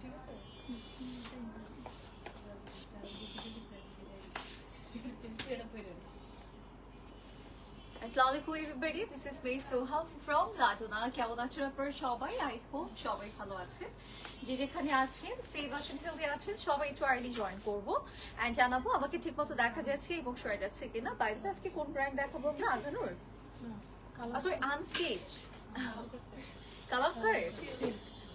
Assalamu alaikum everybody, this is me Soha from Laduna. কেমন আছেন আপনারা সবাই? I hope সবাই ভালো আছেন। যে যেখানে আছেন সেভ আছেন, হেলদি আছেন, সবাই একটু আর্লি জয়েন করবো এন্ড জানাবো আমাকে ঠিকমতো দেখা যাচ্ছে এবং শোয়া যাচ্ছে কিনা। বাইরে আজকে কোন ব্র্যান্ড দেখাবো আমরা? আধানুর সরি আনস্কেচ কালামকারি।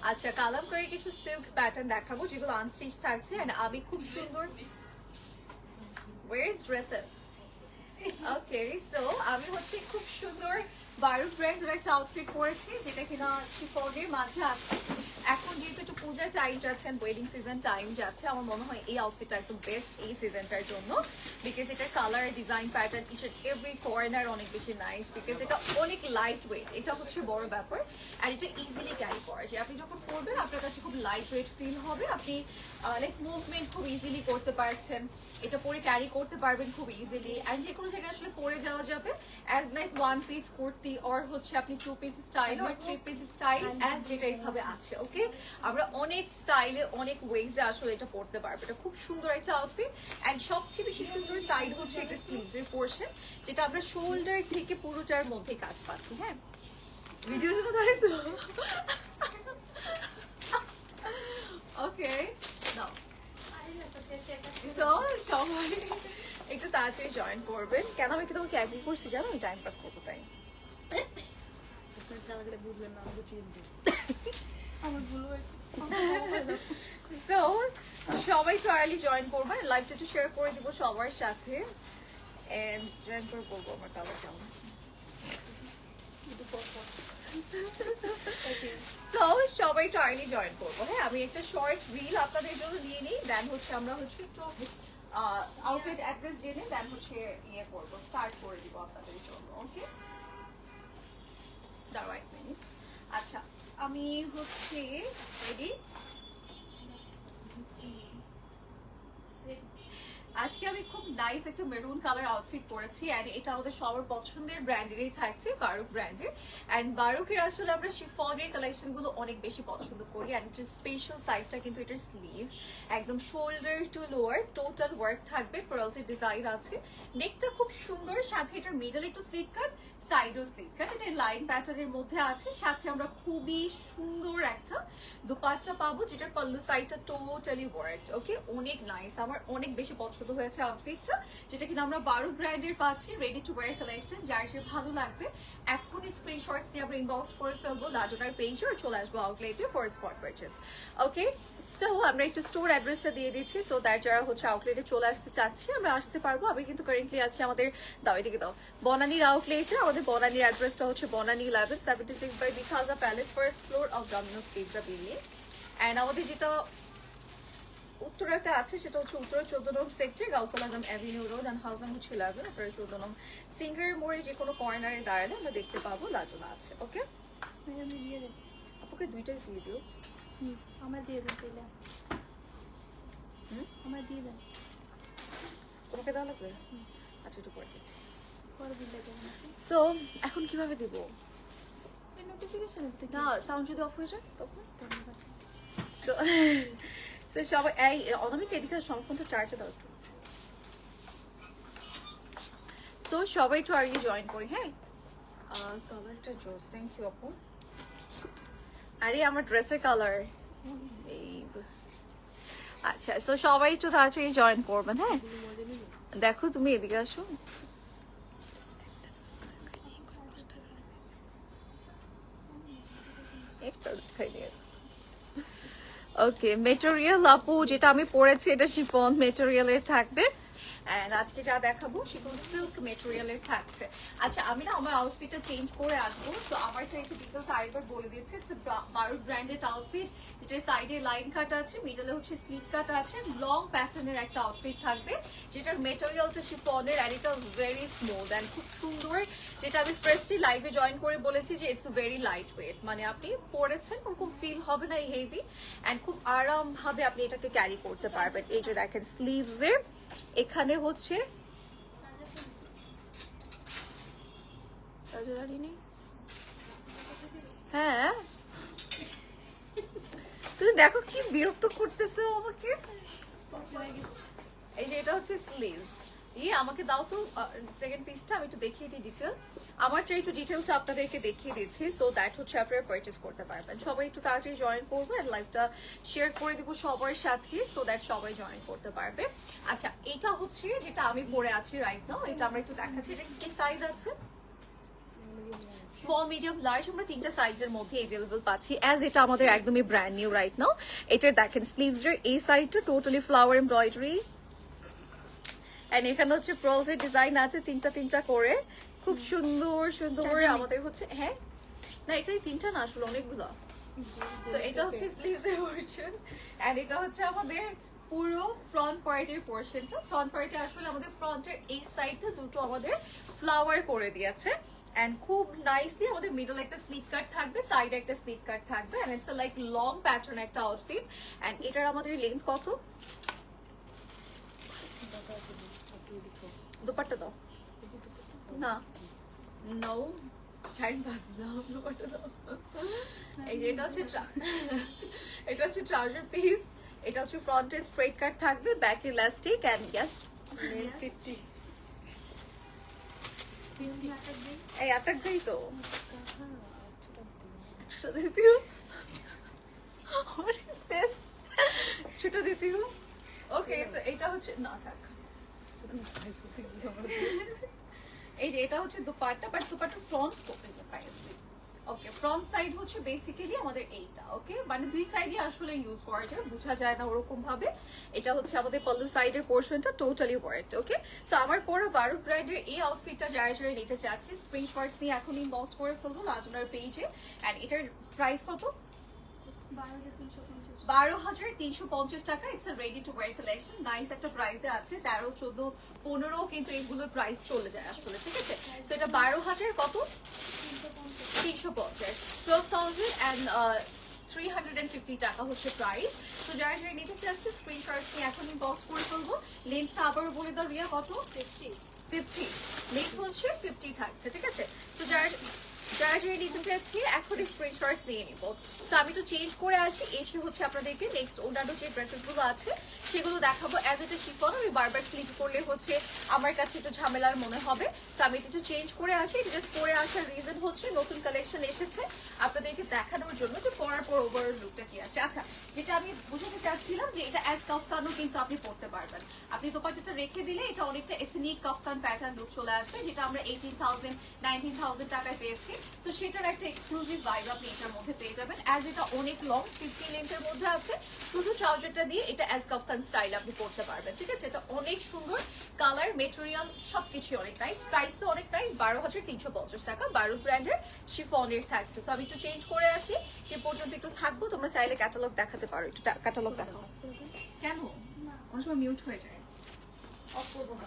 আচ্ছা, কালামকারি কিছু সিল্ক প্যাটার্ন দেখাবো যেগুলো আনস্টিচ থাকছে এন্ড আমি খুব সুন্দর where is dresses. Okay, so আমি হচ্ছে খুব সুন্দর বারো ব্র্যান্ডের একটা আউটফিট পরেছি যেটা কিনা শিফনের মাঝে আছে। এখন যেহেতু একটু পূজার টাইম যাচ্ছে, ওয়েডিং সিজন টাইম যাচ্ছে, আমার মনে হয় এই আউটফিটটা একদম বেস্ট এই সিজনটার জন্য, বিকজ এটা colour design pattern each and every corner অনেক বেশি নাইস, বিকজ এটা অনেক লাইট ওয়েট, এটা হচ্ছে বড় ব্যাপার। আর এটা ইজিলি ক্যারি করা যায়, আপনি যখন পরবেন আপনার কাছে খুব লাইট ওয়েট ফিল হবে, আপনি লাইক মুভমেন্ট খুব ইজিলি করতে পারছেন, এটা পরে ক্যারি করতে পারবেন খুব ইজিলি এন্ড যে কোনো জায়গায় আসলে পরে যাওয়া যাবে as like one piece kurti or হচ্ছে আপনি two piece style or three piece style as যেটা এইভাবে আছে। ওকে, আমরা অনেক স্টাইলে অনেক ওয়েজে আসলে এটা পরতে পারবো। এটা খুব সুন্দর একটা আউটফিট এন্ড সবচেয়ে বেশি সুন্দর সাইড হচ্ছে এটা স্লিভসের পোর্শন, যেটা আমরা শোল্ডার থেকে পুরোটার মধ্যে কাজ পাচ্ছি। হ্যাঁ, ভিডিও জন্য দাঁড়িয়েছো? ওকে, নাও সবাই একটু তাড়াতাড়ি জয়েন করবেন। কেন আমি তোমাকে অ্যাগ্রি করছি জানো? আমি টাইম পাস করবো তাই। সবাই তো আর্লি জয়েন করবেন, লাইভটা একটু শেয়ার করে দিব সবার সাথে এন্ড জয়েন করে বলবো আমার কালার কেমন। সো সবাই তো আর্লি জয়েন করবো। হ্যাঁ, আমি একটা শর্ট রিল আপনাদের জন্য নিয়ে নিই, দেন হচ্ছে আমরা হচ্ছে একটু আউটফিট অ্যাড্রেস জেনে দেন হচ্ছে ইয়ে করবো, স্টার্ট করে দিব আপনাদের জন্য। ওকে, দাঁড়াও এক মিনিট। আচ্ছা, আমি হচ্ছে রেডি। আজকে আমি খুব নাইস একটা মেরুন কালার আউটফিট পরেছি এন্ড এটা আমাদের সবার পছন্দের ব্র্যান্ডেরই থাকছে, বারুক ব্র্যান্ডের। এন্ড বারুকের আসলে আমরা শিফনের কালেকশন গুলো অনেক বেশি পছন্দ করি এন্ড এটার স্পেশাল সাইডটা কিন্তু এটার স্লিভস একদম shoulder two lower total work থাকবে, পার্লসের ডিজাইন আছে, নেকটা খুব সুন্দর, সাথে এটার মিডল একটু স্লিট কাট, সাইডও স্লিট কাট, এটা লাইন প্যাটার্নের মধ্যে আছে, সাথে আমরা খুবই সুন্দর একটা দুপাট্টা পাবো যেটার পাল্লু সাইডটা টোটালি ওয়ার্ক। ওকে, অনেক নাইস, আমার অনেক বেশি পছন্দ হয়েছে আউটফিটটা, যেটা কিনা আমরা বারো ব্র্যান্ডের পাচ্ছি রেডি টু ওয়্যার কালেকশন। যার যে ভালো লাগবে এখনই স্ক্রিনশটস নিয়ে আমরা ইনবক্স করে ফেলবো লাজনার পেজে আর চলে আসবো আউটলেটে for spot purchase. Okay, so আমরা একটু স্টোর অ্যাড্রেসটা দিয়ে দিচ্ছি, সো দ্যাট যারা হচ্ছে আউটলেটে চলে আসতে চাচ্ছি আমরা আসতে পারবো। আমি কিন্তু কারেন্টলি আছি আমাদের দাও এদিকে দাও বনানীর আউটলেটে। আমাদের বনানীর অ্যাড্রেসটা হচ্ছে বনানী 1176 বাই বিখাজা palace, first floor of Domino's pizza building. And আমাদের যেটা উত্তরাতে আছে সেটা হচ্ছে উত্তরা 14 নং sector, Gausul Azam avenue road and house number 11। আপনারা 14 নং সিঙ্গার মোড়ে যে কোনো কর্নারে দাঁড়ালে আমরা দেখতে পাবো লাজনা আছে। ওকে, আপুকে দুইটাই দিয়ে দিও। আমার দিয়ে দেন তাইলে, আমার দিয়ে দেন। তোমাকে দেওয়া লাগবে? আচ্ছা, একটু করে দিচ্ছি। পরে দিলে দেবেন। সো এখন কিভাবে দিব? এই নোটিফিকেশন না, সাউন্ড যদি অফ হয়ে যায় তখন। সো সো সবাই এই অনামিকা এদিকে ফোনটা চার্জে দাও একটু। সো সবাই একটু আর্লি জয়েন করি। হ্যাঁ, কালারটা জোস, থ্যাংক ইউ আপু। আরে আমার ড্রেসের কালার। আচ্ছা, সো সবাই একটু তাড়াতাড়ি জয়েন করবেন। হ্যাঁ, দেখো তুমি এদিকে আসো। ওকে, মেটেরিয়াল আপু যেটা আমি পরেছি এটা শিফন মেটেরিয়ালের থাকবে এন্ড আজকে যা দেখাবো শিফন সিল্ক মেটেরিয়ালের থাকছে। আচ্ছা, আমি না আমার আউটফিটটা চেঞ্জ করে আসবো, তো আমারটা একটু ডিটেলস আরেকবার বলে দিচ্ছি। ইটস বারুক ব্র্যান্ডেড আউটফিট, যেটা সাইডে লাইন কাট আছে, মিডলে হচ্ছে স্লিট কাট আছে, লং প্যাটার্নের একটা আউটফিট থাকবে যেটার মেটেরিয়ালটা শিফনের এন্ড এটা ভেরি স্মুথ এন্ড খুব সুন্দর, যেটা আমি ফার্স্টে লাইভে জয়েন করে বলেছি যে ইটস ভেরি লাইট ওয়েট, মানে আপনি পরেছেন ওরকম ফিল হবে না হেভি এন্ড খুব আরাম ভাবে আপনি এটাকে ক্যারি করতে পারবেন। এই যে দেখেন স্লিভসে এখানে হচ্ছে হ্যাঁ তুমি দেখো কি বিরক্ত করতেছে ও আমাকে। এই যে এটা হচ্ছে স্লিভস। আমাকে দাও তো সেকেন্ড পিসটা, আমি একটু দেখিয়ে দিই ডিটেল। আমার চাই একটু ডিটেলটা আপনাদেরকে দেখিয়ে দিচ্ছি, সো দ্যাট হচ্ছে আপনারা পারচেস করতে পারবেন। সবাই একটু তাড়াতাড়ি জয়েন করবো এন্ড লাইভটা শেয়ার করে দিব সবার সাথে, সো দ্যাট সবাই জয়েন করতে পারবে। আচ্ছা, এটা হচ্ছে যেটা আমি পরে আছি রাইট নাও, এটা আমরা একটু দেখাচ্ছি। এটা কি সাইজ আছে? স্মল, মিডিয়াম, লার্জ, আমরা তিনটা সাইজের মধ্যে अवेलेबल পাচ্ছি। অ্যাজ এটা আমাদের একদমই ব্র্যান্ড নিউ রাইট নাও। এটার দেখেন স্লিভস এর এই সাইডটা টোটালি ফ্লাওয়ার এমব্রয়ডারি, এন্ড এখানে হচ্ছে প্রোজের ডিজাইন আছে তিনটা করে, খুব সুন্দর সুন্দর আমাদের হচ্ছে। হ্যাঁ না, এখানে তিনটা না, আসলে অনেকগুলো। সো এটা হচ্ছে স্লিভস এর পোরশন, এন্ড এটা হচ্ছে আমাদের পুরো ফ্রন্ট পার্টের পোরশনটা। ফ্রন্ট পার্টে আসলে আমাদের ফ্রন্টের এই সাইডটা দুটো আমাদের ফ্লাওয়ার করে দিয়েছে, এন্ড খুব নাইসলি আমাদের মিডল একটা স্লিট কাট থাকবে, সাইডে একটা স্লিট কাট থাকবে, and it's like long pattern একটা আউটফিট। এন্ড এটার আমাদের লেন্থ কত? দুপাট্টা দাও না, নো টাইম পাস দাও, দুপাট্টা দাও। এই যে এটা হচ্ছে এটা হচ্ছে ট্রাউজার পিস, এটা হচ্ছে ফ্রন্টে স্ট্রেট কাট থাকবে, ব্যাক ইলাস্টিক, এন্ড ইয়েস এই অ্যাটাক দেই তো ছোট দিতি হো। What is this? ছোট দিতি হো। ওকে, সো এটা হচ্ছে না থাক। এই যে এটা হচ্ছে দুপাট্টা, বাট দুপাট্টা ফ্রন্ট কোপে যে পাইছি। ওকে, ফ্রন্ট সাইড হচ্ছে বেসিক্যালি আমাদের এইটা। ওকে, মানে দুই সাইডে আসলে ইউজ করা যায়, বোঝা যায় না ওরকম ভাবে। এটা হচ্ছে আমাদের পল্লু সাইডের পোরশনটা টোটালি ওয়ার্ক। ওকে, সো আমার পরা বারুক ব্র্যান্ডের এই আউটফিটটা যারা যারা নিতে চাচ্ছি স্ক্রিনশটস নিয়ে এখন ইনবক্স করে ফেলবো লাজনার পেজে। এন্ড এটার প্রাইস কত? 12,350 টাকা। It's ready to wire collection, nice একটা প্রাইসে আছে। 13, 14, 15 কিন্তু এগুলোর প্রাইস চলে যায় আসলে, ঠিক আছে। সো এটা 12,000 কত? 350, 12,350 টাকা হচ্ছে প্রাইস। তো যারা যারা নিতে চাচ্ছে স্ক্রিনশট নিয়ে এখন ইনবক্স করে ফেলবো। লেন্থটা আবারও বলে দাও রিয়া, কত? 50। লেন্থ হচ্ছে 50 থাকছে, ঠিক আছে। তো যারা যারা নিতে চাচ্ছি এখন স্ক্রিনশটস নিয়ে নিব। তো আমি একটু চেঞ্জ করে আসি, এসে হচ্ছে আপনাদেরকে নেক্সট অন্যান্য যে ড্রেসেসগুলো আছে সেগুলো দেখাবো। অ্যাজ এটা শিফন, আমি বারবার ক্লিক করলে হচ্ছে আমার কাছে একটু ঝামেলার মনে হবে। সো আমি একটু চেঞ্জ করে আসি। জাস্ট পরে আসার রিজন হচ্ছে নতুন কালেকশন এসেছে আপনাদেরকে দেখানোর জন্য যে পরার পর ওভারঅল লুকটা কি আসে। আচ্ছা, যেটা আমি বুঝাতে চাচ্ছিলাম যে এটা অ্যাজ কাফতানও কিন্তু আপনি পরতে পারবেন। আপনি দোপাট্টাটা রেখে দিলে এটা অনেকটা এথনিক কাফতান প্যাটার্ন লুক চলে আসবে, যেটা আমরা 18,000 19,000 টাকায় পেয়েছি। তো সেটার একটা এক্সক্লুসিভ ভাইব আপনি এটার মধ্যে পেয়ে যাবেন। অ্যাজ এটা অনেক লং 50 লেন্থের মধ্যে আছে, শুধু ট্রাউজারটা দিয়ে এটা অ্যাজ কাফতান স্টাইল আপনি পরতে পারবেন, ঠিক আছে। এটা অনেক সুন্দর, কালার, মেটেরিয়াল সবকিছু অনেক নাইস। প্রাইসটা অনেক নাইস, 12,350 টাকা। বারুক ব্র্যান্ডের শিফনের থাকছে। সো আমি একটু চেঞ্জ করে আসি, সে পর্যন্ত একটু থাকবো। তোমরা চাইলে ক্যাটালগ দেখাতে পারো, একটু ক্যাটালগ দেখাও। কেন অনেক সময় মিউট হয়ে যায়, অফ করবো না।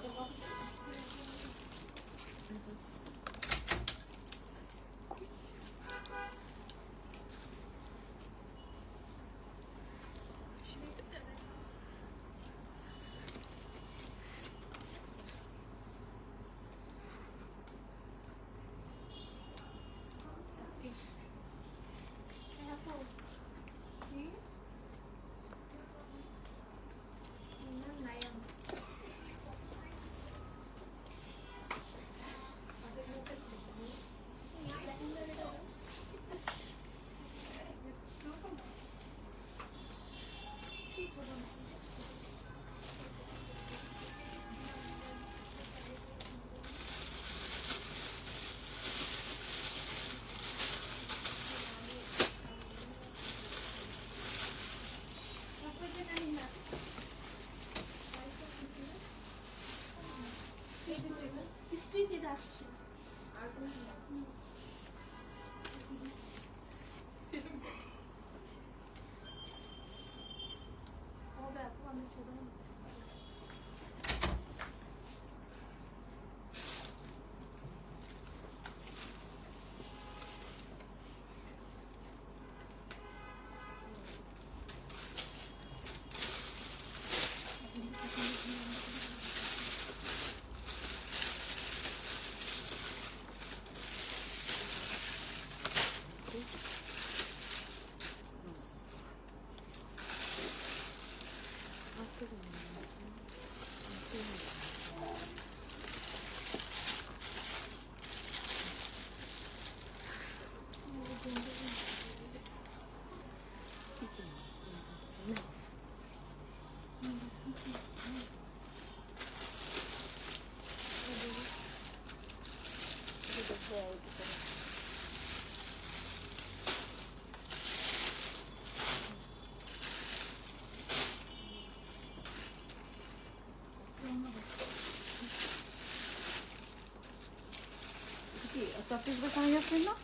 সাফিউজ বাই সানাইয়াসের না?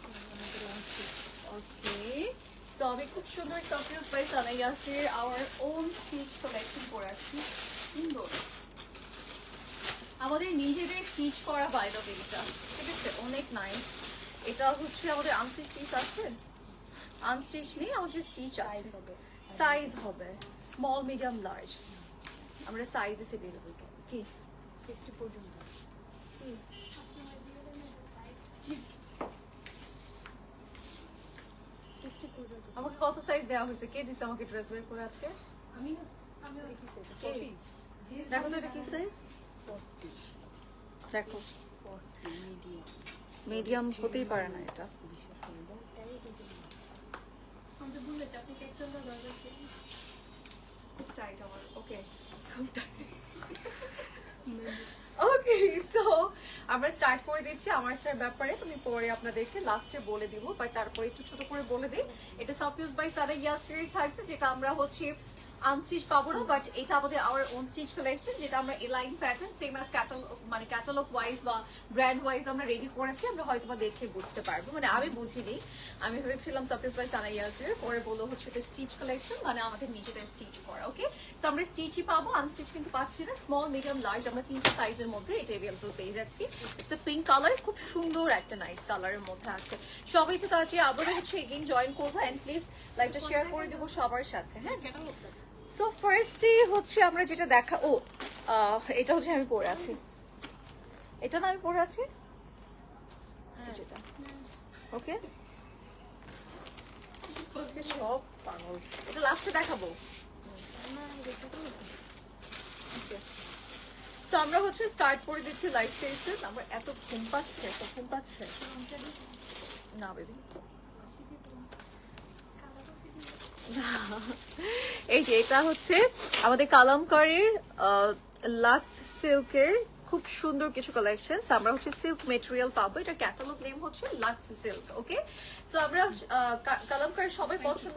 ওকে, সো আমি খুব সুন্দর সাফিউজ বাই সানাইয়াসের আওয়ার ওন স্টিচ কালেকশন করে আসছি। সুন্দর আমাদের নিজেদের স্টিচ করা বাইরে এটা, ঠিক আছে, অনেক নাইস। এটা হচ্ছে আমাদের আনস্টিচ পিস আছে, আনস্টিচ নেই, আমাদের স্টিচ আছে। সাইজ হবে স্মল, মিডিয়াম, লার্জ, আমরা সাইজ এসে বের করব। কি 50 পর্যন্ত। কি? আমাকে কত সাইজ দেওয়া হয়েছে? কে দিছে আমাকে ড্রেস বের করে আজকে? আমি দেখি কে? দেখো তো এটা কি সাইজ? দেখো মিডিয়াম হতেই পারে না এটা। আমাদের বললে আপনি এক্সেল দা দরকার ছিল। খুব টাইট আমার, ওকে খুব টাইট। ওকে, সো আমরা স্টার্ট করে দিচ্ছি আমারটার ব্যাপারে, তুমি পরে আপনাদেরকে লাস্টে বলে দিব, বাট তারপরে একটু ছোট করে বলে দিই। এটা সাফিউজ বাই সানাইয়াসের থাকছে, যেটা আমরা হচ্ছে আনস্টিচ পাবো না, বাট এটা আমাদের আওয়ার ওন স্টিচ কালেকশন, যেটা আমরা align pattern same as catalogue, মানে ক্যাটালগ ওয়াইজ বা ব্র্যান্ড ওয়াইজ আমরা রেডি করেছি। আমরা হয়তো বা দেখে বুঝতে পারবো, মানে আমি বুঝিনি, আমি ভেবেছিলাম সাফিউজ বাই সানাইয়াসের, পরে বললো হচ্ছে এটা স্টিচ কালেকশন, মানে আমাদের নিজেদের স্টিচ করা। ওকে, সো আমরা স্টিচই পাবো, আনস্টিচ কিন্তু পাচ্ছি না। স্মল, মিডিয়াম, লার্জ আমরা 3টা সাইজের মধ্যে এটা অ্যাভেলেবল পেয়ে যাচ্ছি। ইটস এ পিঙ্ক কালার, খুব সুন্দর একটা নাইস কালারের মধ্যে আছে। সবাই তো তাড়াতাড়ি আবারও হচ্ছে এগেইন জয়েন করবো, অ্যান্ড প্লিজ লাইকটা শেয়ার করে দেবো সবার সাথে। হ্যাঁ, সো ফার্স্টে হচ্ছে আমরা যেটা দেখা, এটা হচ্ছে আমি পরে আছি, এটা না আমি পরে আছি যেটা। ওকে, সব পাগল, এটা লাস্টে দেখাবো। সো আমরা হচ্ছে স্টার্ট করে দিচ্ছি লাইভ সেশন। আমার এত ঘুম পাচ্ছে, এত ঘুম পাচ্ছে না বেবি। এই যে এটা হচ্ছে আমাদের কালামকারীর লাক্স সিল্কের খুব সুন্দর কিছু কালেকশন। আমরা হচ্ছে সিল্ক মেটেরিয়াল পাবো, এটা ক্যাটালগ নেম হচ্ছে লাক্স সিল্ক। ওকে, সো আমরা কালামকারী সবাই পছন্দ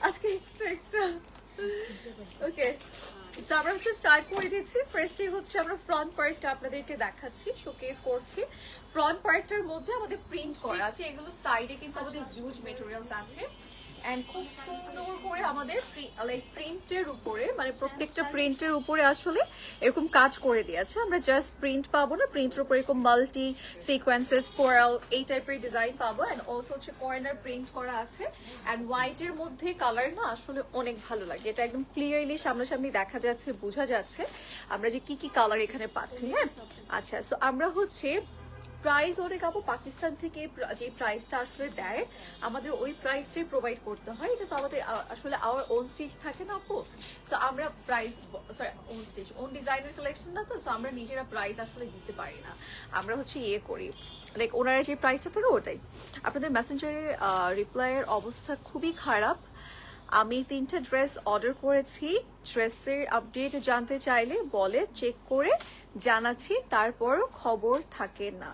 আজকে এক্সট্রা ওকে, সো আমরা হচ্ছে স্টার্ট করে দিচ্ছি। ফার্স্টে হচ্ছে আমরা ফ্রন্ট পার্টটা আপনাদেরকে দেখাচ্ছি, শোকেস করছি। ফ্রন্ট পার্টটার মধ্যে আমাদের প্রিন্ট করা আছে, এগুলো সাইডে কিন্তু আমাদের হিউজ মেটেরিয়ালস আছে, এন্ড খুব সুন্দর করে আমাদের লাইক প্রিন্টের উপরে, মানে প্রত্যেকটা প্রিন্টের উপরে আসলে এরকম কাজ করে দিয়েছে। আমরা জাস্ট প্রিন্ট পাবো না, প্রিন্টের উপরে এরকম মাল্টি সিকোয়েন্সেস, কোরাল এই টাইপের ডিজাইন পাবো, এন্ড অলসো হচ্ছে কর্নার প্রিন্ট করা আছে। এন্ড হোয়াইটের মধ্যে কালার না আসলে অনেক ভালো লাগে, এটা একদম ক্লিয়ারলি সামনাসামনি দেখা যাচ্ছে, বোঝা যাচ্ছে আমরা যে কি কি কালার এখানে পাচ্ছি। হ্যাঁ, আচ্ছা, সো আমরা হচ্ছে প্রাইস অনেক আপু পাকিস্তান থেকে যে প্রাইসটা আসলে দেয়, আমাদের ওই প্রাইসটাই প্রোভাইড করতে হয়। এটা তো আমাদের আসলে আওয়ার ওন স্টিচ থাকে না আপু, সো আমরা price, sorry own stitch, own designer collection না তো, সো আমরা নিজেরা প্রাইস আসলে দিতে পারি না, আমরা হচ্ছে ইয়ে করি, লাইক ওনারা যে প্রাইসটা থাকে ওটাই। আপনাদের মেসেঞ্জারে রিপ্লাইয়ের অবস্থা খুবই খারাপ। আমি 3টা ড্রেস অর্ডার করেছি, ড্রেসের আপডেট জানতে চাইলে বলে চেক করে জানাচ্ছি, তারপরও খবর থাকে না।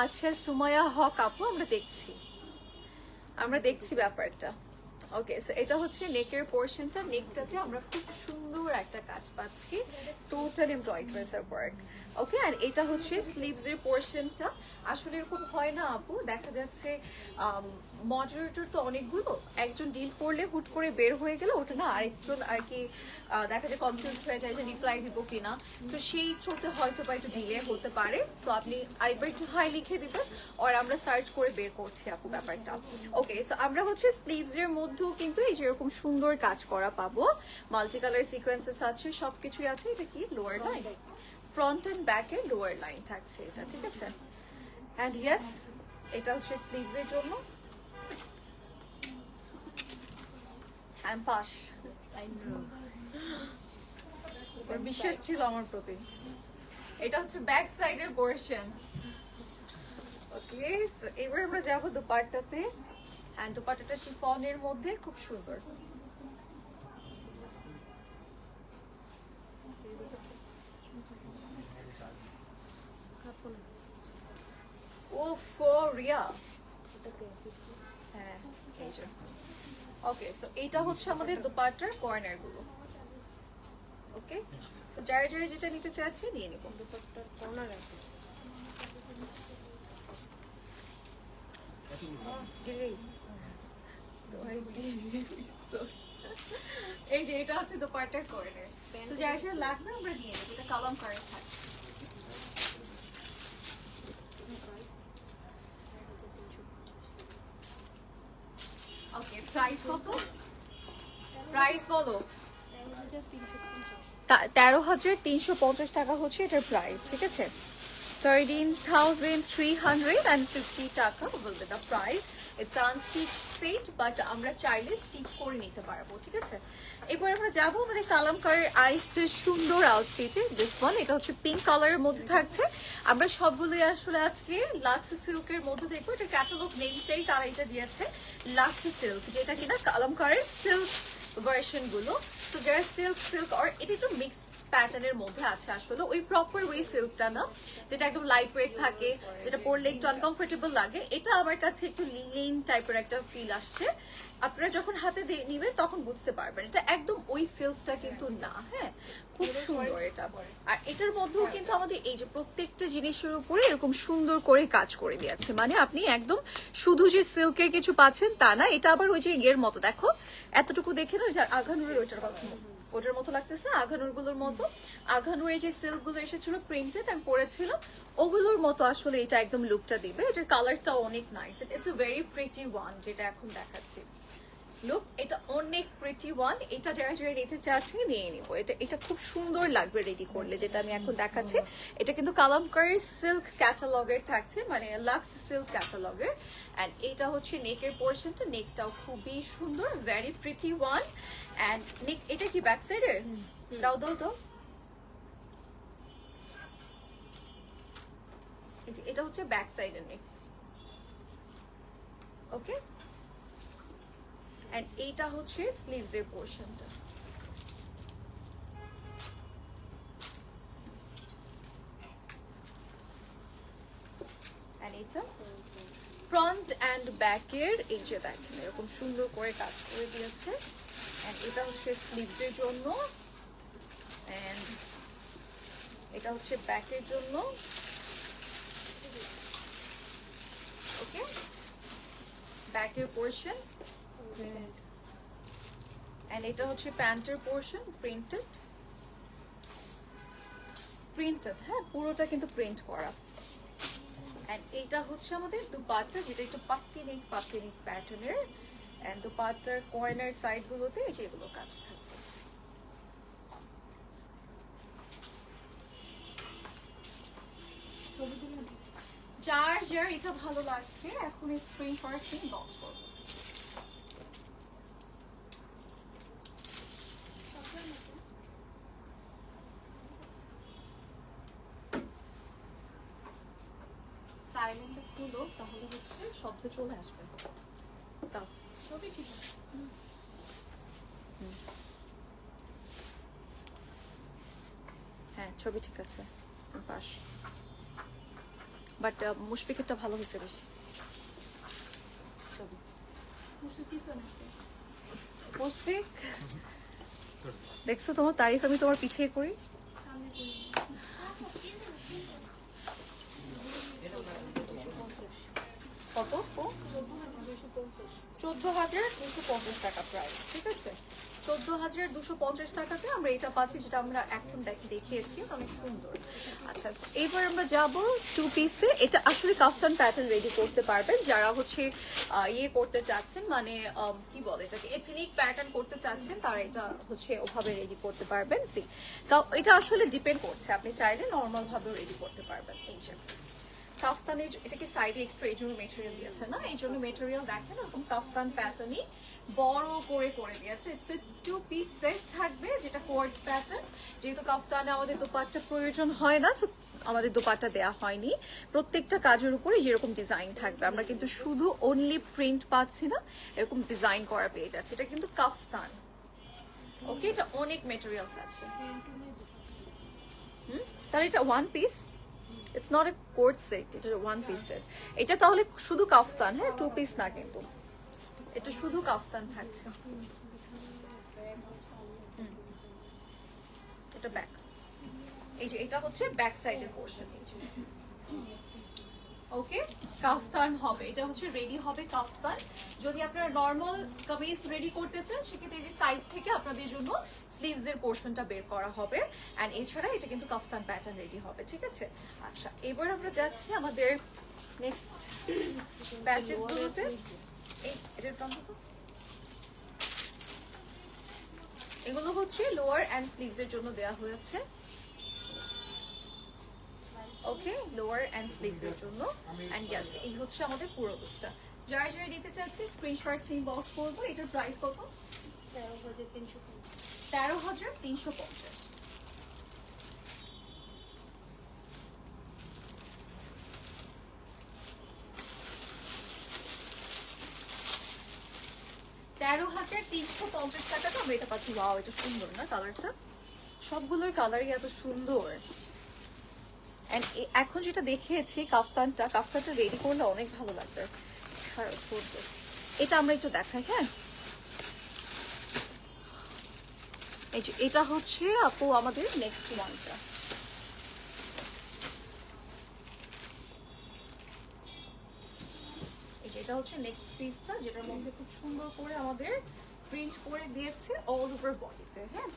আচ্ছা সুমাইয়া হক আপু, আমরা দেখছি ব্যাপারটা। ওকে, সো এটা হচ্ছে নেকের পোর্শনটা, নেকটাতে আমরা খুব সুন্দর একটা কাজ পাচ্ছি, টোটাল এমব্রয়ডারি ওয়ার্ক। ওকে, আর এটা হচ্ছে স্লিভস এর পোর্শনটা। আসলে এরকম হয় না আপু, দেখা যাচ্ছে মডারেটর তো অনেকগুলো, একজন ডিল করলে হুট করে বের হয়ে গেলে ওটা না আরেকজন আর কি দেখা যায় কনফিউজ হয়ে যায় যে রিপ্লাই দিব কিনা, সো সেই থ্রুতে হয়তো বা একটু ডিলে হতে পারে। সো আপনি আরেকবার একটু হাই লিখে দিবেন, আর আমরা সার্চ করে বের করছি আপু ব্যাপারটা। ওকে, সো আমরা হচ্ছে স্লিভস এর মধ্যেও কিন্তু এই যেরকম সুন্দর কাজ করা পাবো, মাল্টি কালার সিকোয়েন্সেস আছে, সবকিছুই আছে। এটা কি lower line, front end back এর লোয়ার লাইন থাকছে এটা, ঠিক আছে। এন্ড ইয়েস, এটা হচ্ছে স্লিভস এর জন্য। আই এম পাস, বিশ্বাস ছিল আমার প্রতি। এটা হচ্ছে ব্যাক সাইডের পোরশন। ওকে, এবার আমরা যাবো দোপাট্টাতে, এন্ড দোপাট্টাটা শিফনের মধ্যে খুব সুন্দর। ওফো রিয়া, হ্যাঁ এই যে। ওকে, সো এটা হচ্ছে আমাদের দোপাট্টার কর্নার গুলো। ওকে, ওকে, তো যারা যারা যেটা নিতে চাচ্ছে নিয়ে নিব। দুপাট্টার কর্নার আছে। এই যে এটা হচ্ছে দোপাট্টার কর্নার, তো যারা যারা লাগবে আমরা নিয়ে নেব। এটা কালামকারী থাকে। ওকে, প্রাইস কত? প্রাইস বলো। 13,350 টাকা হচ্ছে এটার প্রাইস, ঠিক আছে? 13,350 টাকা will be the price. It's unstitched set, but আমরা চাইলে স্টিচ করে নিতে পারবো, ঠিক আছে? এরপর আমরা যাবো আমাদের কালামকারীর আরেকটা সুন্দর আউটফিটে। দিস ওয়ান, এটা হচ্ছে পিঙ্ক কালারের মধ্যে থাকছে। আমরা সবগুলোই আসলে আজকে লাক্স সিল্কের মধ্যে দেখবো। এটা ক্যাটালগ নেমটাই তারা এটা দিয়েছে, লাক্স সিল্ক, যেটা কিনা কালামকারীর সিল্ক ভার্সন গুলো। সো যারা সিল্ক আর এটা একটু মিক্স প্যাটার্নের মধ্যে আছে, আসলে ওই প্রপার ওয়ে সিল্কটা না, যেটা একদম লাইট ওয়েট থাকে, যেটা পরলে একটু আনকমফোর্টেবল লাগে। এটা আমার কাছে একটু লিন টাইপের একটা ফিল আসছে। আপনারা যখন হাতে নিবেন তখন বুঝতে পারবেন এটা একদম ওই সিল্কটা কিন্তু না। হ্যাঁ, খুব সুন্দর এটা। আর এটার মধ্যেও কিন্তু আমাদের এই যে প্রত্যেকটা জিনিসের উপরে এরকম সুন্দর করে কাজ করে দিয়েছে, মানে আপনি একদম শুধু যে সিল্কের কিছু পাচ্ছেন তা না, এটা আবার ওই যে ইয়ের মতো, দেখো এতটুকু দেখে না, আঘানুরের ওটার মতো লাগতেছে, আঘানুর গুলোর মতো। আঘানুরের যে সিল্ক গুলো এসেছিল প্রিন্টেড, আমি পরেছিলাম, ওগুলোর মতো আসলে এটা একদম লুকটা দিবে। এটার কালারটা অনেক nice, it's a very pretty one, যেটা এখন দেখাচ্ছি। লুক, এটা অনেক প্রিটি ওয়ান। এটা যারা যারা নিতে চাচ্ছে নিয়ে নিব। এটা খুব সুন্দর লাগবে রেডি করলে, যেটা আমি এখন দেখাচ্ছি। এটা কিন্তু কালামকারী সিল্ক ক্যাটালগের থাকছে, মানে লাক্স সিল্ক ক্যাটালগের। অ্যান্ড এটা হচ্ছে নেকের পোর্শনটা, নেকটাও খুবই সুন্দর, very pretty one. And neck, এটা কি ব্যাক সাইডের? দাও দাও দাও। এটা হচ্ছে ব্যাক সাইডের নেক, ওকে। এন্ড এইটা হচ্ছে স্লিভস এর পোর্শনটা। এন্ড এটা ফ্রন্ট এন্ড ব্যাকের, এই যে দেখেন এরকম সুন্দর করে কাজ করে দিয়েছে। এন্ড এটা হচ্ছে স্লিভস এর জন্য, এন্ড এটা হচ্ছে ব্যাকের জন্য, ওকে। ব্যাকের পোর্শন, এন্ড এটা হচ্ছে প্যান্টের পোর্শন, প্রিন্টেড। হ্যাঁ, পুরোটা কিন্তু প্রিন্ট করা। এন্ড এটা হচ্ছে আমাদের দুপাট্টা, যেটা একটু পাত্তি নেক প্যাটার্নের। এন্ড দুপাট্টার কর্নার সাইড গুলোতে এই যে এগুলো কাজ থাকবে। যার যার এটা ভালো লাগছে এখন স্ক্রিন ফার্স্ট বক্স করবো। সাইলেন্ট খুলো, তাহলে হচ্ছে শব্দ চলে আসবে। তাও ছবি ঠিক আছে। হ্যাঁ, ছবি ঠিক আছে পাশ, বাট মুশফিকেরটা ভালো হয়েছে বেশি ছবি। মুশফিক, দেখছো তোমার তারিফ আমি তোমার পিছিয়ে করি। কত? 14,250 টাকা প্রাইস, ঠিক আছে। 14,250 টাকাতে আমরা এটা পাচ্ছি, যেটা আমরা এখন দেখিয়েছি, অনেক সুন্দর। আচ্ছা, এইবার আমরা যাব টু পিসে। এটা আসলে কাফতান প্যাটার্ন রেডি করতে পারবেন যারা হচ্ছে ইয়ে করতে চাচ্ছেন, মানে কি বলে এটাকে, এথনিক প্যাটার্ন করতে চাচ্ছেন, তারা এটা হচ্ছে ওভাবে রেডি করতে পারবেন। সি, এটা আসলে ডিপেন্ড করছে, আপনি চাইলে নর্মাল ভাবে রেডি করতে পারবেন। এই যে কাফতানের, এটা কি সাইডে এক্সট্রা এই জন্য মেটেরিয়াল দিয়েছে না, এই জন্য মেটেরিয়াল দেখেন এরকম কাফতান প্যাটার্নই বড় করে দিয়েছে। It's a two piece set থাকবে, যেটা কোয়ার্টস প্যাটার্ন। যেহেতু কাফতানে আমাদের দোপাট্টা প্রয়োজন হয় না, সো আমাদের দোপাট্টা দেয়া হয়নি। প্রত্যেকটা কাজের উপরে যেরকম ডিজাইন থাকবে, আমরা কিন্তু শুধু অনলি প্রিন্ট পাচ্ছি না, এরকম ডিজাইন করা পেয়ে যাচ্ছে। এটা কিন্তু কাফতান, ওকে। এটা অনেক মেটেরিয়ালস আছে। তাহলে এটা one piece, it's not a coat set, এটা ওয়ান পিস সেট। এটা তাহলে শুধু কাফতান, হ্যাঁ, টু পিস না কিন্তু, এটা শুধু কাফতান থাকছে। একটা ব্যাক, এই যে এটা হচ্ছে ব্যাক সাইডের পোর্শন। ওকে, কাফতান হবে, এটা হচ্ছে রেডি হবে কাফতান। যদি আপনারা নর্মাল কামিজ রেডি করতে চান সেক্ষেত্রে এই যে সাইড থেকে আপনাদের জন্য স্লিভস এর পোর্শনটা বের করা হবে, এন্ড এছাড়া এটা কিন্তু কাফতান প্যাটার্ন রেডি হবে, ঠিক আছে। আচ্ছা, এবার আমরা যাচ্ছি আমাদের নেক্সট প্যাচেস গুলোতে। এটার দাম কত? এগুলো হচ্ছে লোয়ার এন্ড স্লিভস এর জন্য দেওয়া হয়েছে। ওকে, লোয়ার এন্ড স্লিভস এর জন্য, এন্ড ইয়েস এই হচ্ছে আমাদের পুরো লুকটা। যারা যারা নিতে চাচ্ছি স্ক্রিনশট নিয়ে বক্স করবো। এটার প্রাইস কত? 13,350। টাকা তো আমরা এটা পাচ্ছি। ওয়াও, এটা সুন্দর না কালারটা? সবগুলোর কালারই এত সুন্দর। এন্ড এখন যেটা দেখিয়েছি কাফতানটা রেডি করলে অনেক ভালো লাগবে। ছাড়ো, করবো এটা আমরা একটু দেখাই। হ্যাঁ, এই যে এটা হচ্ছে আপু আমাদের নেক্সট ওয়ানটা। এই যে এটা হচ্ছে নেক্সট পিসটা, যেটার মধ্যে খুব সুন্দর করে আমাদের প্রিন্ট করে দিয়েছে অল ওভার বডিতে। হ্যাঁ,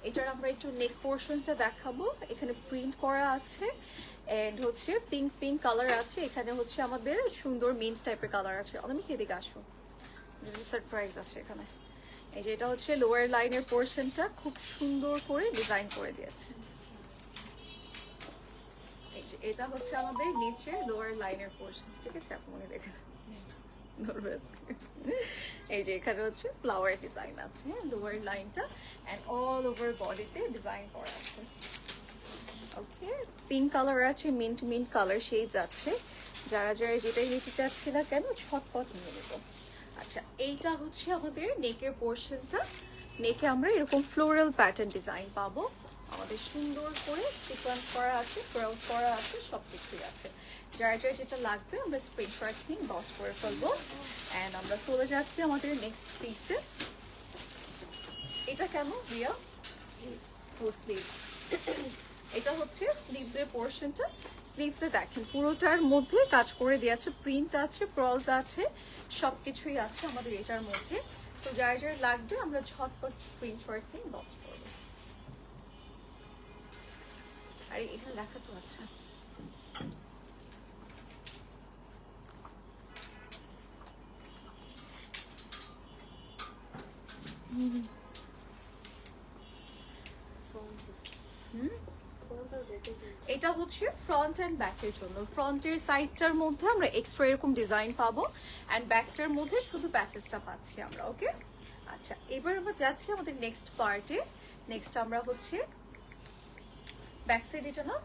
এটার আমরা একটু নেক পোর্শনটা দেখাবো। এখানে প্রিন্ট করা আছে এন্ড হচ্ছে পিঙ্ক কালার আছে। এখানে হচ্ছে আমাদের সুন্দর মিন্ট টাইপের কালার আছে। অনেক এদিকে আসো, সারপ্রাইজ আছে এখানে। এই যে এটা হচ্ছে লোয়ার লাইনের পোর্শনটা খুব সুন্দর করে ডিজাইন করে দিয়েছে। এই যে এটা হচ্ছে আমাদের নিচে লোয়ার লাইনের পোর্শন, ঠিক আছে? আপনি মনে দেখে এই যে এখানে হচ্ছে ফ্লাওয়ার ডিজাইন আছে লোয়ার লাইনটা, এন্ড অল ওভার বডিতে ডিজাইন করা আছে। ওকে, পিঙ্ক কালার আছে, মিন্ট কালার শেডস আছে। যারা যারা যেটাই নিতে চাচ্ছি না কেন ছটপট নিয়ে নেবো। আচ্ছা, এইটা হচ্ছে আমাদের নেকের পোর্শনটা। নেকে আমরা এরকম ফ্লোরাল প্যাটার্ন ডিজাইন পাবো। আমাদের সুন্দর করে সিকোয়েন্স করা আছে, ফ্রেলস করা আছে, সবকিছুই আছে। যারা যারা যেটা লাগবে আমরা স্ক্রিনশট নিয়ে বক্স করে ফেলবো। এন্ড আমরা চলে যাচ্ছি আমাদের নেক্সট পিসে। এটা কেমন রিয়া? স্লিভ। এটা হচ্ছে স্লিভস এর পোর্শনটা। স্লিভসে দেখেন পুরোটার মধ্যে কাজ করে দিয়েছে, প্রিন্ট আছে, প্রলস আছে, সবকিছুই আছে আমাদের এটার মধ্যে। তো যার যার লাগবে আমরা ঝটপট স্ক্রিনশট নিয়ে বক্স করবো। আরে এখানে লেখা তো আছে। এটা হচ্ছে ফ্রন্ট এন্ড ব্যাকের জন্য। ফ্রন্টের সাইডটার মধ্যে আমরা এক্সট্রা এরকম ডিজাইন পাবো, এন্ড ব্যাকটার মধ্যে শুধু প্যাচেসটা পাচ্ছি আমরা। ওকে, আচ্ছা এবার আমরা যাচ্ছি আমাদের নেক্সট পার্টে। নেক্সট আমরা হচ্ছে ব্যাক সাইড, এটা না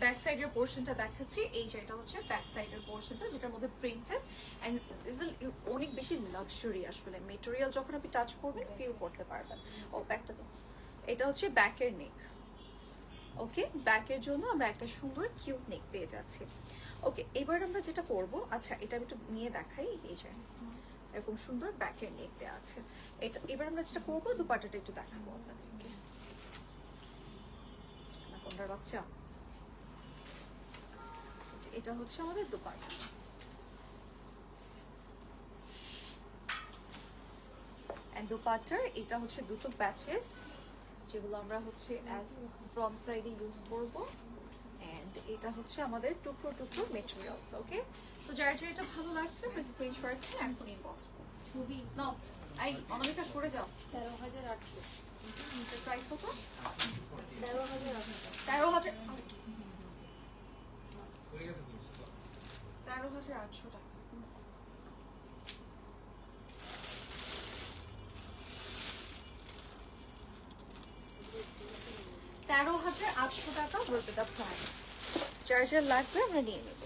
ব্যাক সাইডের পোর্শনটা দেখাচ্ছি। এই যে এটা হচ্ছে ব্যাক সাইডের পোর্শনটা, যেটার মধ্যে প্রিন্টেড এন্ড অনেক বেশি লাক্সারি। আসলে মেটেরিয়াল যখন আপনি টাচ করবেন ফিল করতে পারবেন। ও ব্যাকটা তো, এটা হচ্ছে ব্যাকের নেক। ওকে, ব্যাকের জন্য আমরা একটা সুন্দর কিউট নেক পেয়ে যাচ্ছি। ওকে, এবার আমরা যেটা করব, আচ্ছা এটা আমি একটু নিয়ে দেখাই। এই যে এরকম সুন্দর ব্যাকের নেক দেওয়া আছে। এটা এবার আমরা যেটা করবো দুপাট্টাটা একটু দেখাবো আপনাদেরকে। কোনটা বাচ্চা? এটা হচ্ছে আমাদের দুপাট্টা। এন্ড দুপাট্টার এটা হচ্ছে দুটো প্যাচেস, যেগুলো আমরা হচ্ছে অ্যাজ ফ্রন্ট সাইডে ইউজ করব। এন্ড এটা হচ্ছে আমাদের টুকরো টুকরো মেটেরিয়ালস। ওকে, সো যার যার এটা ভালো লাগছে স্ক্রিনশট নিয়ে এখন ইনবক্স করুন। ছবি নাও, এই অনামিকা সরে যাও। 13,800 প্রাইস কত? 13,800 13,800 টাকা। $13,800 বলতে দা প্রাইস। যার যার লাগবে আমরা নিয়ে নেব।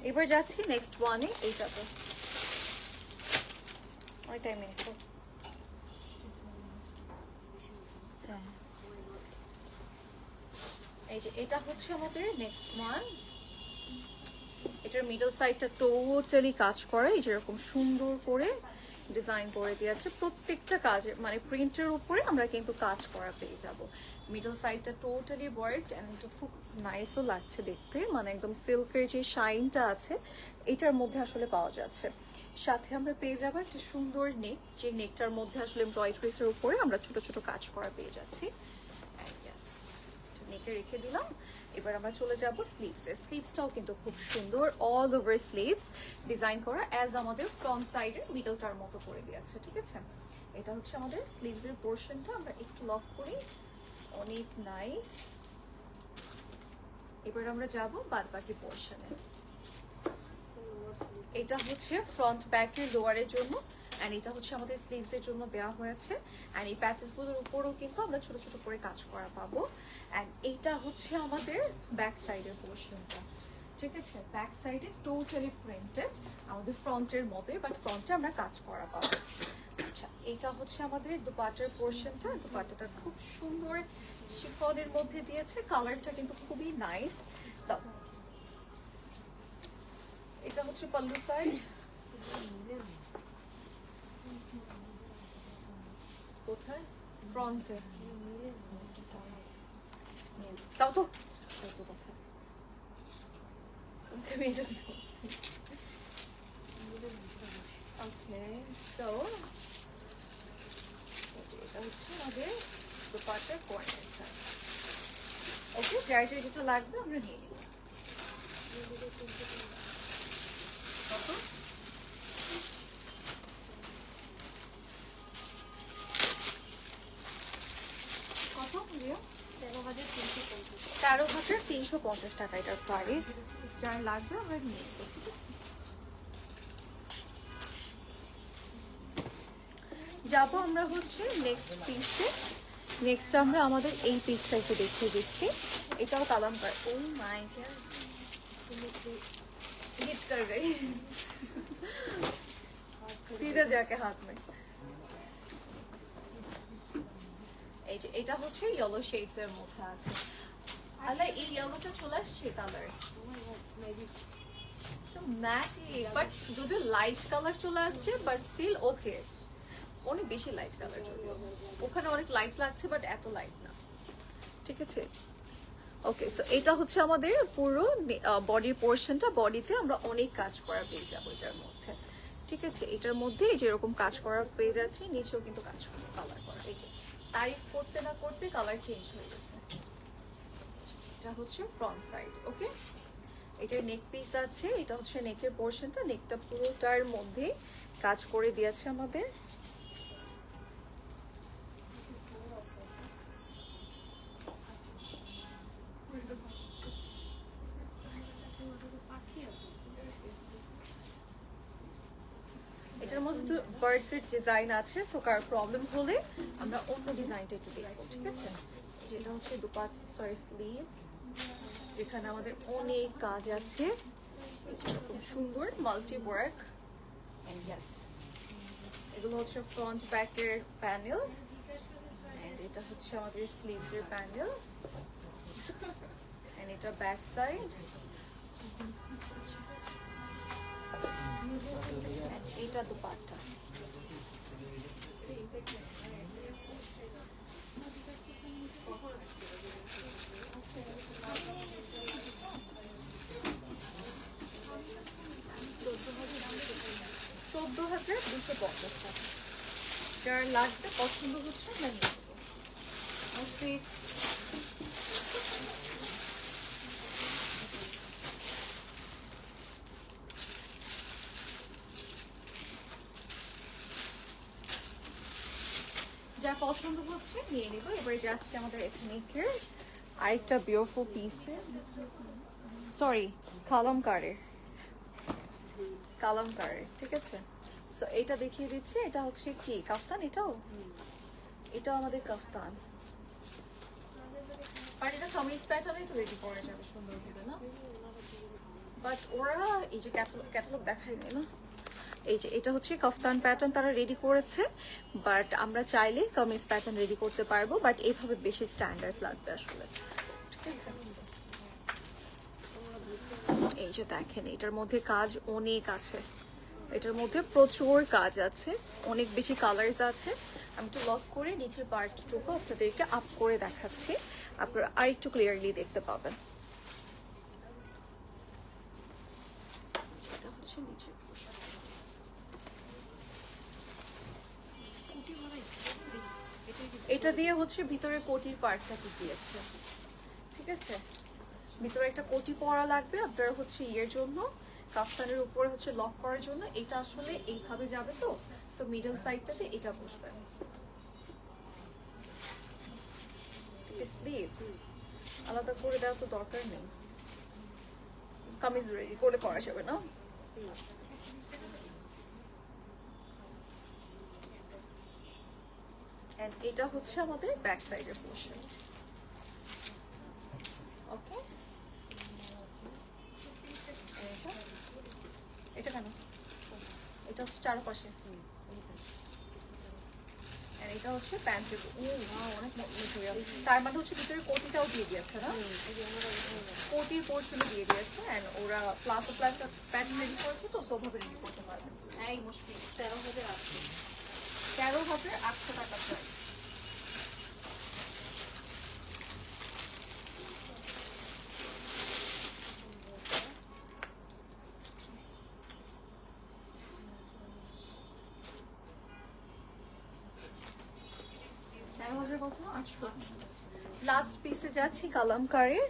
এবার যাচ্ছি নেক্সট ওয়ানে। এইটাতে অনেক টাইম নিয়েছে। হ্যাঁ, এই যে এটা হচ্ছে আমাদের নেক্সট ওয়ান। এটার মিডল সাইডটা টোটালি কাজ করা, এই যেরকম সুন্দর করে ডিজাইন করে দিয়েছে। প্রত্যেকটা কাজের মানে প্রিন্টের উপরে আমরা কিন্তু কাজ করা পেয়ে যাব। মিডল সাইডটা টোটালি ওয়ার্ক এন্ড এটা খুব নাইসও লাগছে দেখতে, মানে একদম সিল্কের যে শাইনটা আছে এটার মধ্যে আসলে পাওয়া যাচ্ছে। সাথে আমরা পেয়ে যাবো একটা সুন্দর নেক, যে নেকটার মধ্যে আসলে এমব্রয়ডারিজের উপরে আমরা ছোট ছোট কাজ করা পেয়ে যাচ্ছি। নেকে রেখে দিলাম। এবার আমরা চলে যাব স্লিভসে। স্লিভসটাও কিন্তু খুব সুন্দর, অল ওভার স্লিভস ডিজাইন করা অ্যাজ আমাদের ফ্রন্ট সাইডের মিডলটার মতো করে দিয়েছে। ঠিক আছে, এটা হচ্ছে আমাদের স্লিভসের পোর্শনটা। আমরা একটু লক করি, অনেক নাইস। এবার আমরা যাব বাদ বাকি পোর্শনে। এটা হচ্ছে ফ্রন্ট ব্যাকের লোয়ারের জন্য, অ্যান্ড এটা হচ্ছে আমাদের স্লিভসের জন্য দেওয়া হয়েছে। অ্যান্ড এই প্যাচেসগুলোর উপরেও কিন্তু আমরা ছোট ছোট করে কাজ করা পাবো। অ্যান্ড এইটা হচ্ছে আমাদের ব্যাক সাইডের পোর্শনটা। ঠিক আছে, ব্যাক সাইডে টোটালি প্রিন্টেড আমাদের ফ্রন্টের মতোই, বাট ফ্রন্টে আমরা কাজ করা পাবো। আচ্ছা, এটা হচ্ছে আমাদের দুপাট্টার পোর্শনটা। দুপাট্টাটা খুব সুন্দর শিফনের মধ্যে দিয়েছে, কালারটা কিন্তু খুবই নাইস। এটা হচ্ছে পাল্লু সাইড। কোথায়? ফ্রন্টে। তাও তো কোথায়? ওকে, সো এটা হচ্ছে আমাদের দুপাট্টার কর্নার সাইড। ওকে, যার যেটা লাগবে আমরা নিয়ে নিব। কত? কত? 13,350 টাকা এটার প্রাইস। যার লাগবে আমরা নিয়ে নেবো। ঠিক আছে, যাবো আমরা হচ্ছে নেক্সট পিসে। নেক্সট আমরা আমাদের এই পিসটা একটু দেখিয়ে দিচ্ছি। এটাও কালামকার। ও মাই গড, हिट कर गई सीधा जाके हाथ में। এই যে এটা হচ্ছে ইয়েলো শেডস এর মধ্যে আছে। আলা এই ইয়েলোটা চলে আসছে কালার, সো ম্যাটি, বাট যদি লাইট কালার চলে আসছে, বাট স্টিল ওকে, অনেক বেশি লাইট কালার যদিও ওখানে অনেক লাইট লাগছে, বাট এত লাইট না। ঠিক আছে, ওকে, সো এটা হচ্ছে আমাদের পুরো বডির পোর্শনটা। বডিতে আমরা অনেক কাজ করা পেয়ে যাবো এটার মধ্যে। ঠিক আছে, এটার মধ্যে যেরকম কাজ করা পেয়ে যাচ্ছে, নিচেও কিন্তু কাজ করা, কালার করা। এই যে তারিফ করতে না করতে কালার চেঞ্জ হয়ে গেছে। এটা হচ্ছে ফ্রন্ট সাইড। ওকে, এটার নেক পিস আছে, এটা হচ্ছে নেকের পোর্শনটা। নেকটা পুরোটার মধ্যে কাজ করে দিয়েছে আমাদের। এটার মধ্যে তো বার্ডস এর ডিজাইন আছে, সো কার প্রবলেম হলে আমরা অন্য ডিজাইনটা একটু দেখবো। ঠিক আছে, যেটা হচ্ছে সরি স্লিভস, যেখানে আমাদের অনেক কাজ আছে। এটা খুব সুন্দর মাল্টি ওয়ার্ক, এন্ড ইয়েস, এগুলো হচ্ছে ফ্রন্ট ব্যাকের প্যানেল, এন্ড এটা হচ্ছে আমাদের স্লিভস এর প্যানেল, এন্ড এটা ব্যাক সাইড। এটা দুপাট্টা। 14,250 টাকা। যার লাগবে, পছন্দ হচ্ছে আমরা নিয়ে নেবো। যা পছন্দ হচ্ছে নিয়ে নেবো। এবার যাচ্ছে আমাদের এথনিকের আরেকটা বিউটিফুল পিসে, সরি কালামকারের। ঠিক আছে, সো এটা দেখিয়ে দিচ্ছি। এটা হচ্ছে কি কাফতান, এটাও আমাদের কাফতান। আর এটা কামিজ প্যাটার্নে তো রেডি করা যাবে সুন্দর হবে না, বাট ওরা এই যে ক্যাটালগ দেখায়নি না। এই যে এটা হচ্ছে কাফতান প্যাটার্ন তারা রেডি করেছে, বাট আমরা চাইলে কামিজ প্যাটার্ন রেডি করতে পারবো, বাট এইভাবে বেশি স্ট্যান্ডার্ড লাগবে আসলে। ঠিক আছে, এই যে দেখেন এটার মধ্যে কাজ অনেক আছে, এটার মধ্যে প্রচুর কাজ আছে, অনেক বেশি কালার্স আছে। আমি একটু লক করে নিচের পার্টটুকু আপনাদেরকে আপ করে দেখাচ্ছি, আপনারা আরেকটু ক্লিয়ারলি দেখতে পাবেন। যেটা হচ্ছে নিচের portion। এটা দিয়ে হচ্ছে ভিতরে কোটির পার্টটা দিয়েছে, ঠিক আছে। ভিতরে একটা কোটি পরা লাগবে আপনার হচ্ছে ইয়ের জন্য, কাফতানের উপরে হচ্ছে লক করার জন্য। এটা আসলে এইভাবে যাবে তো, সো মিডল সাইডটাতে এটা বসবে। স্লিভস আলাদা করে দেওয়া তো দরকার নেই, কামিজ রেডি করে করা যাবে না। এন্ড এটা হচ্ছে আমাদের ব্যাক সাইডের পোর্শন। ওকে, এটা কেন, এটা হচ্ছে চারপাশে। আর এটা হচ্ছে প্যান্টের, ও ওয়াও অনেক মেটেরিয়াল। তার মানে হচ্ছে ভিতরে কোটিটাও দিয়ে দিয়েছে না, কোটির পোর্শনও দিয়ে দিয়েছে। এন্ড ওরা প্লাস প্যান্ট রেডি করেছে তো সবভাবে রেডি করতে পারবে। এই মুশকিল 13,800 13,800 টাকা প্রাইস। লাস্ট পিসে যাচ্ছি কালামকারীর,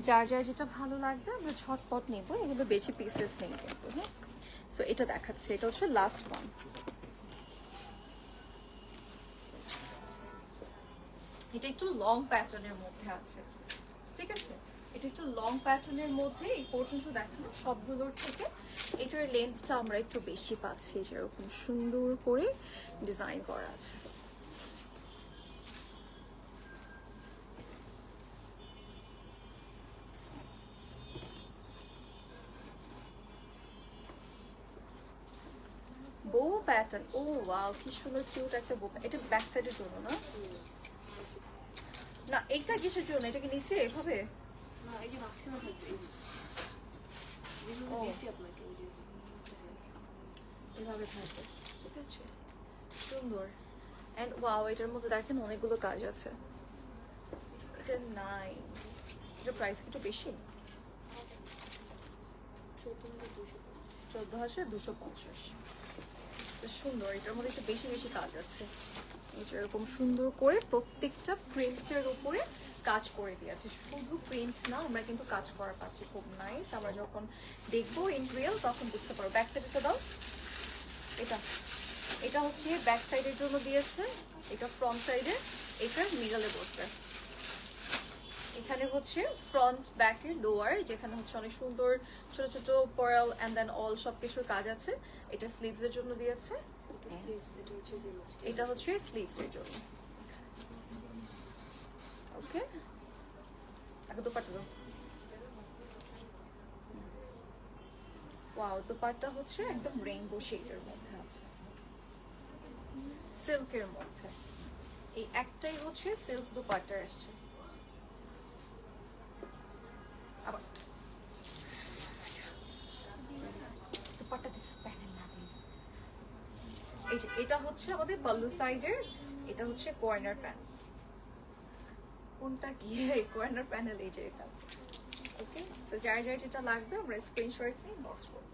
যার যার যেটা ভালো লাগবে আমরা ঝটপট নেব, এগুলো বেশি পিসেস নেই কিন্তু। হ্যাঁ, সো এটা দেখাচ্ছে, এটা হচ্ছে লাস্ট ওয়ান। এটা একটু লং প্যাটার্নের মধ্যে আছে, ঠিক আছে। এটা একটু লং প্যাটার্নের মধ্যে এই পর্যন্ত দেখানো সবগুলোর থেকে এটার লেন্থটা আমরা একটু বেশি পাচ্ছি, যেরকম সুন্দর করে ডিজাইন করা আছে। বো প্যাটার্ন, ও ওয়াও কি সুন্দর কিউট একটা বো। এটা ব্যাক সাইডের জন্য না, না এইটা কিসের জন্য, এটা কি নিচে এভাবে? না, এই যে মাঝখানে থাকবে এই যে। যেগুলো ও। দিয়েছি আপনাকে ওই যে এভাবে থাকবে, ঠিক আছে, সুন্দর। এন্ড ওয়াও এটার মধ্যে দেখেন অনেকগুলো কাজ আছে, এটা নাইস। এটার প্রাইস একটু বেশি, 14,250। সুন্দর, এটার মধ্যে একটু বেশি বেশি কাজ আছে। এই যে এরকম সুন্দর করে প্রত্যেকটা প্রিন্টের উপরে কাজ করে দিয়েছে, শুধু প্রিন্ট না, আমরা কিন্তু কাজ করা পাচ্ছি, খুব নাইস। আমরা যখন দেখবো ইন রিয়েল তখন বুঝতে পারবো। ব্যাক সাইডটা দাও, এটা এটা হচ্ছে ব্যাক সাইডের জন্য দিয়েছে, এটা ফ্রন্ট সাইডে, এটা মিডলে বসবে। এখানে হচ্ছে ফ্রন্ট ব্যাকের লোয়ার, যেখানে হচ্ছে অনেক সুন্দর ছোট ছোট পার্ল এন্ড দেন অল সব কিছুর কাজ আছে। এটা স্লিভস এর জন্য দিয়েছে, এটা স্লিভস, এটা হচ্ছে যে মাঝখানে। এটা হচ্ছে স্লিভস এর জন্য। ওকে, আগে দোপাট্টা দাও। ওয়াও, দোপাট্টা হচ্ছে একদম রেইনবো শেডের মধ্যে আছে, সিল্কের মধ্যে। এই একটাই হচ্ছে সিল্ক দোপাট্টা আসছে। আবার দোপাট্টা দিস প্যানেল না দিয়ে। এই যে এটা হচ্ছে আমাদের পাল্লু সাইডের, এটা হচ্ছে কর্নার প্যানেল। কোনটা কি কর্নার প্যানেল, এই যে এটা। ওকে, সো যার যার যেটা লাগবে আমরা স্ক্রিনশটস নিয়ে বক্স করব।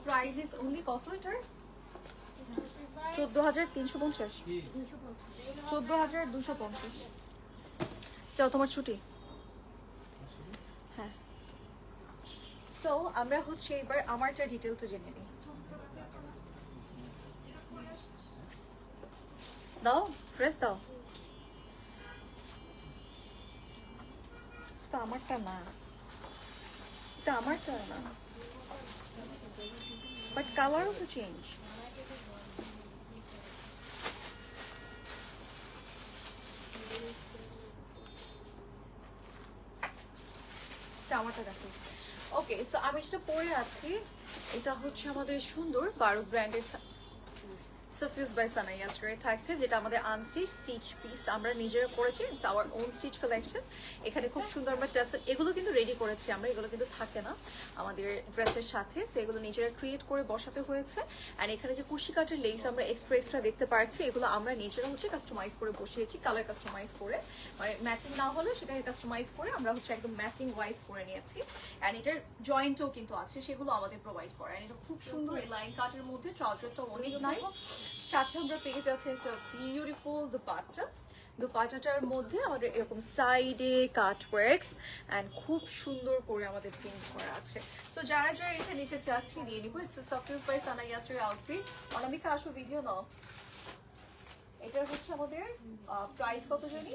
প্রাইস ইজ অনলি কত এটার? 14,350, 14,250। চল তোমার ছুটি। হ্যাঁ, সো আমরা হচ্ছে এবার আমারটা ডিটেলটা জেনে নিই। দাও ড্রেস দাও, তো আমারটা না, এটা আমারটা না, বাট কালারও তো চেঞ্জ। আমারটা দেখো, ওকে, সো আমি যেটা পরে আছি এটা হচ্ছে আমাদের সুন্দর বারুক ব্র্যান্ডের সাফিউজ বাই সানাইয়াস করে থাকছে, যেটা আমাদের আনস্টিচ স্টিচ পিস আমরা নিজেরা করেছি। It's hour own stitch collection. এখানে খুব সুন্দর আমরা টাসেল, এগুলো কিন্তু রেডি করেছি আমরা, এগুলো কিন্তু থাকে না আমাদের ড্রেসের সাথে, সো এগুলো নিজেরা ক্রিয়েট করে বসাতে হয়েছে। অ্যান্ড এখানে যে কুশি কাটের লেস আমরা এক্সট্রা দেখতে পাচ্ছি, এগুলো আমরা নিজেরা হচ্ছে কাস্টমাইজ করে বসিয়েছি, কালার কাস্টমাইজ করে, মানে ম্যাচিং না হলে সেটাকে কাস্টমাইজ করে আমরা হচ্ছে একদম ম্যাচিং ওয়াইজ করে নিয়েছি। অ্যান্ড এটার জয়েন্টও কিন্তু আছে, সেগুলো আমাদের প্রোভাইড করে। অ্যান্ড এটা খুব সুন্দর এই লাইন কাটের মধ্যে, ট্রাউজারটা অনেক নাইস। সাথে আমরা পেয়ে যাচ্ছি একটা বিউটিফুল দুপাট্টাটার মধ্যে আমাদের এরকম সাইডে কাট ওয়ার্কস অ্যান্ড খুব সুন্দর করে আমাদের প্রিন্ট করা আছে। সো যারা যারা এটা নিতে চাচ্ছি নিয়ে নিবো। ইটস সাফিউজ বাই সানা ইয়াসের আউটফিট। অনামিকা আসো ভিডিও নাও। এটার হচ্ছে আমাদের প্রাইস কত জানি?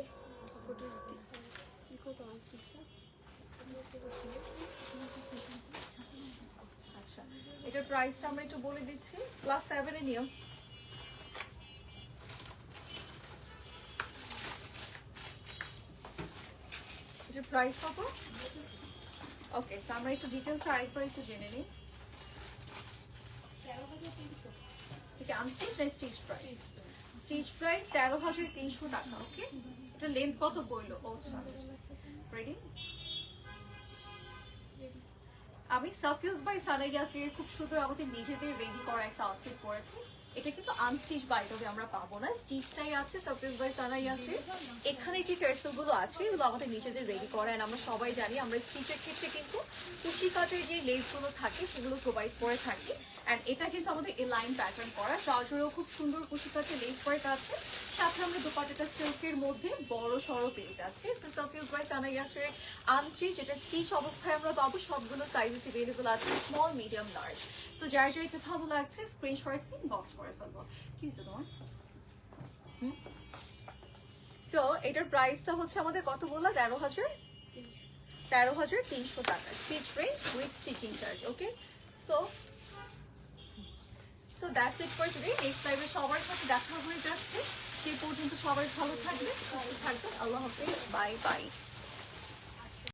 আচ্ছা, এটার প্রাইসটা আমরা একটু বলে দিচ্ছি। ক্লাস 7 এ নিও। এটার প্রাইস কত? ওকে, সো আমরা একটু ডিটেলটা আরেকবার একটু জেনে নিই। এটা আনস্টিচ না স্টিচ প্রাইস? স্টিচ প্রাইস 13,300 টাকা। ওকে, এটা লেন্থ কত বললো? ও রেডি। আমি সাফিউজ বাই সানাইয়াসের খুব সুন্দর আমাদের নিজেদের রেডি করা একটা আউটফিট পরেছি। এটা কিন্তু আনস্টিচ বাইরে আমরা পাবো না, স্টিচটাই আছে সাফিউজ বাই সানাইয়াসের। এখানে যে টার্সেল গুলো আছে এগুলো আমাদের নিজেদের রেডি করা। এন্ড আমরা সবাই জানি আমরা স্টিচের ক্ষেত্রে কিন্তু কুশি কাটের যে লেস গুলো থাকে সেগুলো প্রোভাইড করে থাকি। এন্ড এটা কিন্তু আমাদের এই লাইন প্যাটার্ন করা, ট্রাউজারেও খুব সুন্দর কুশি কাটের লেস ওয়ার্ক আছে। সাথে আমরা দুপাট্টাটা সিল্কের মধ্যে বড় সড়ো পেয়ে যাচ্ছে। সাফিউজ বাই সানাইয়াসের আনস্টিচ, এটা স্টিচ অবস্থায় আমরা পাবো। সবগুলো সাইজেস अवेलेबल আছে, স্মল মিডিয়াম লার্জ। সো যার যার এটা ভালো লাগছে স্ক্রিনশট নিয়ে বক্স করে ফেলবো। কি হয়েছে তোমার? সো এটার প্রাইসটা হচ্ছে আমাদের কত বললা? 13,300 টাকা stitch range with stitching charge. Okay, so that's it for today. Next লাইভে সবার সাথে দেখা হয়ে যাচ্ছে। সেই পর্যন্ত সবাই ভালো থাকবে, সুস্থ থাকবেন। আল্লাহ হাফেজ, বাই বাই।